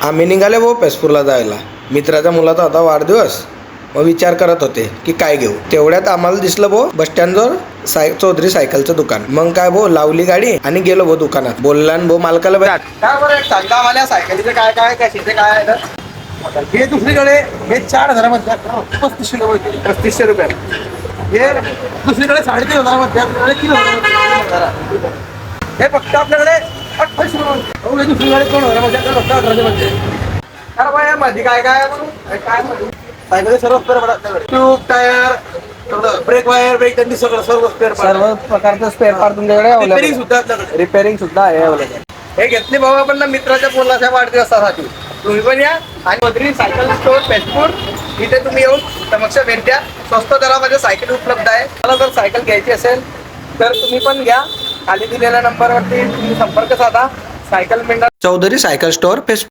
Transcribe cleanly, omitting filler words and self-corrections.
आम्ही निघाले भाऊ पेसपूरला जायला. मित्राच्या मुलाचा होता वाढदिवस. मग विचार करत होते की काय घेऊ. तेवढ्यात आम्हाला दिसलं भाऊ बस स्टँडवर चौधरी सायकलचं दुकान. मग काय भाऊ लावली गाडी आणि गेलो भाऊ दुकानात. बोलला भाऊ मालकाला काय बरं सांगा मला सायकलीचं काय काय कशाचे काय आहे तर. हे दुसरीकडे हे 4,000 मध्ये 3500 रुपये. हे दुसरीकडे 3,500 मध्ये आपल्याकडे 3,000. हे फक्त आपल्याकडे 2800 रुपये. हे दुसरीकडे 2,000 मध्ये फक्त 1800 मध्ये. अरे बाय मध्ये काय काय काय सायकल सर्व स्पेअर पडतात. Tube tyre brake wire brake त्यांनी सगळं सर्व स्पेअर सर्व प्रकारचं स्पेअर पार्ट तुमच्याकडे रिपेअरिंग सुद्धा आहे अवेलेबल. हे घेतली भाऊ आपण ना मित्राच्या मुलाच्या वाढदिवसासाठी. तुम्ही पण या. आणि चौधरी सायकल स्टोअर पेसपूर इथे तुम्ही येऊन समक्ष भेट द्या. स्वस्त दरामध्ये सायकल उपलब्ध आहे. मला जर सायकल घ्यायची असेल तर तुम्ही पण घ्या. खाली दिलेल्या नंबरवरती तुम्ही संपर्क साधा. सायकल मिळणार. Chaudhary cycle store पेसपूर.